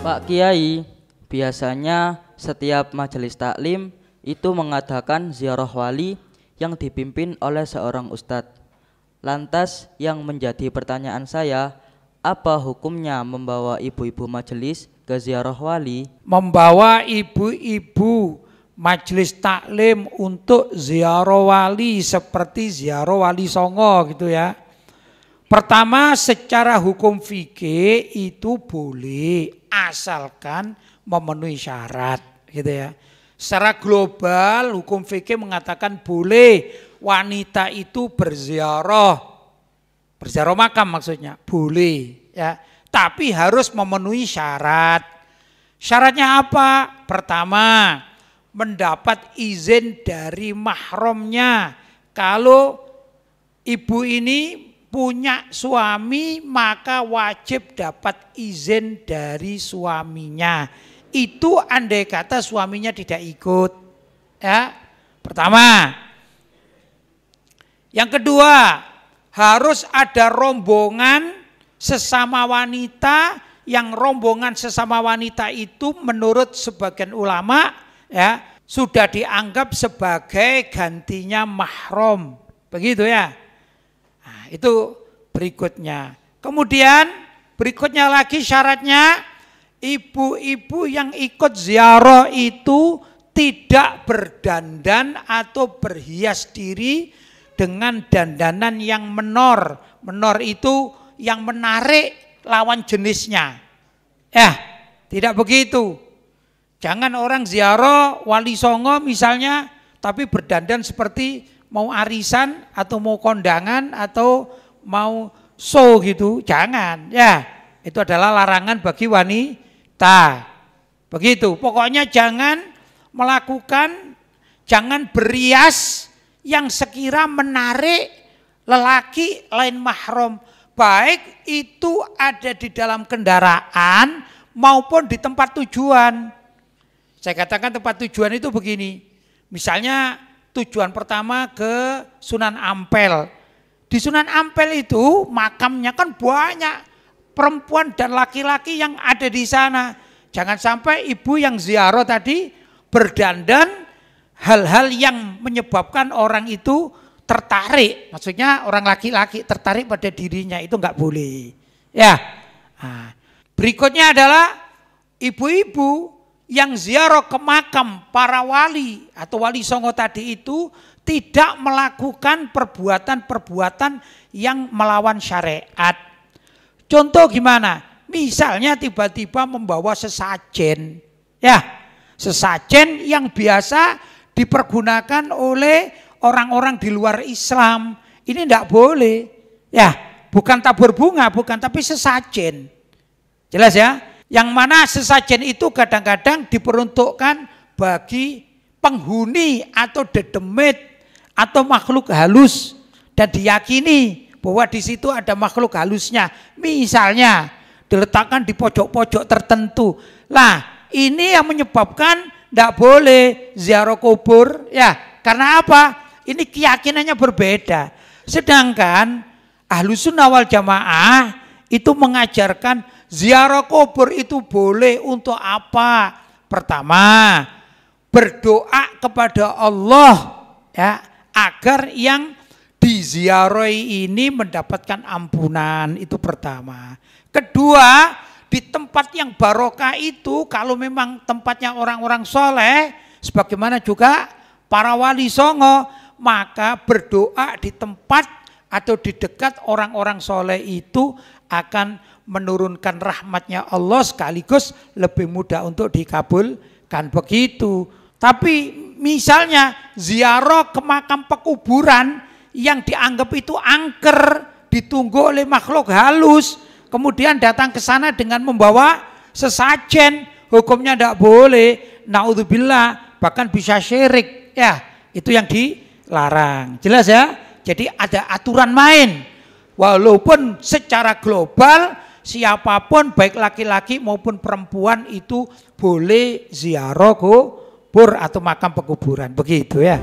Pak Kiai, biasanya setiap majelis taklim itu mengadakan ziarah wali yang dipimpin oleh seorang ustadz. Lantas yang menjadi pertanyaan saya, apa hukumnya membawa ibu-ibu majelis ke ziarah wali? Membawa ibu-ibu majelis taklim untuk ziarah wali seperti ziarah wali songo gitu ya. Pertama, secara hukum fikih itu boleh asalkan memenuhi syarat gitu ya. Secara global hukum fikih mengatakan boleh wanita itu berziarah makam maksudnya, boleh ya. Tapi harus memenuhi syarat. Syaratnya apa? Pertama, mendapat izin dari mahramnya. Kalau ibu ini punya suami maka wajib dapat izin dari suaminya. Itu andai kata suaminya tidak ikut. Ya, pertama. Yang kedua, harus ada rombongan sesama wanita, yang rombongan sesama wanita itu menurut sebagian ulama ya sudah dianggap sebagai gantinya mahram. Begitu ya. Nah, itu berikutnya. Kemudian berikutnya lagi syaratnya, ibu-ibu yang ikut ziarah itu tidak berdandan atau berhias diri dengan dandanan yang menor. Menor itu yang menarik lawan jenisnya. Ya, tidak begitu. Jangan orang ziarah wali songo misalnya tapi berdandan seperti mau arisan atau mau kondangan atau mau show gitu, jangan ya. Itu adalah larangan bagi wanita. Begitu, pokoknya jangan berias yang sekira menarik lelaki lain mahram, baik itu ada di dalam kendaraan maupun di tempat tujuan. Saya katakan tempat tujuan itu begini, misalnya tujuan pertama ke Sunan Ampel. Di Sunan Ampel itu makamnya kan banyak perempuan dan laki-laki yang ada di sana. Jangan sampai ibu yang ziarah tadi berdandan hal-hal yang menyebabkan orang itu tertarik. Maksudnya orang laki-laki tertarik pada dirinya, itu enggak boleh. Ya. Nah, berikutnya adalah ibu-ibu yang ziarah ke makam para wali atau wali songo tadi itu tidak melakukan perbuatan-perbuatan yang melawan syariat. Contoh gimana? Misalnya tiba-tiba membawa sesajen. Ya, sesajen yang biasa dipergunakan oleh orang-orang di luar Islam. Ini tidak boleh. Ya, bukan tabur bunga, bukan, tapi sesajen. Jelas ya? Yang mana sesajen itu kadang-kadang diperuntukkan bagi penghuni atau dedemit atau makhluk halus dan diyakini bahwa di situ ada makhluk halusnya. Misalnya diletakkan di pojok-pojok tertentu. Lah, ini yang menyebabkan tidak boleh ziarah kubur ya. Karena apa? Ini keyakinannya berbeda. Sedangkan Ahlus Sunnah wal Jamaah itu mengajarkan ziarah kubur itu boleh untuk apa? Pertama, berdoa kepada Allah ya, agar yang diziarahi ini mendapatkan ampunan, itu pertama. Kedua, di tempat yang barokah itu kalau memang tempatnya orang-orang soleh, sebagaimana juga para wali songo, maka berdoa di tempat atau di dekat orang-orang soleh itu akan menurunkan rahmatnya Allah, sekaligus lebih mudah untuk dikabulkan, begitu. Tapi misalnya ziarah ke makam pekuburan yang dianggap itu angker, ditunggu oleh makhluk halus, kemudian datang ke sana dengan membawa sesajen, hukumnya tidak boleh, naudzubillah, bahkan bisa syirik ya, itu yang dilarang. Jelas ya? Jadi ada aturan main. Walaupun secara global siapapun baik laki-laki maupun perempuan itu boleh ziarah kubur atau makam pekuburan, begitu ya.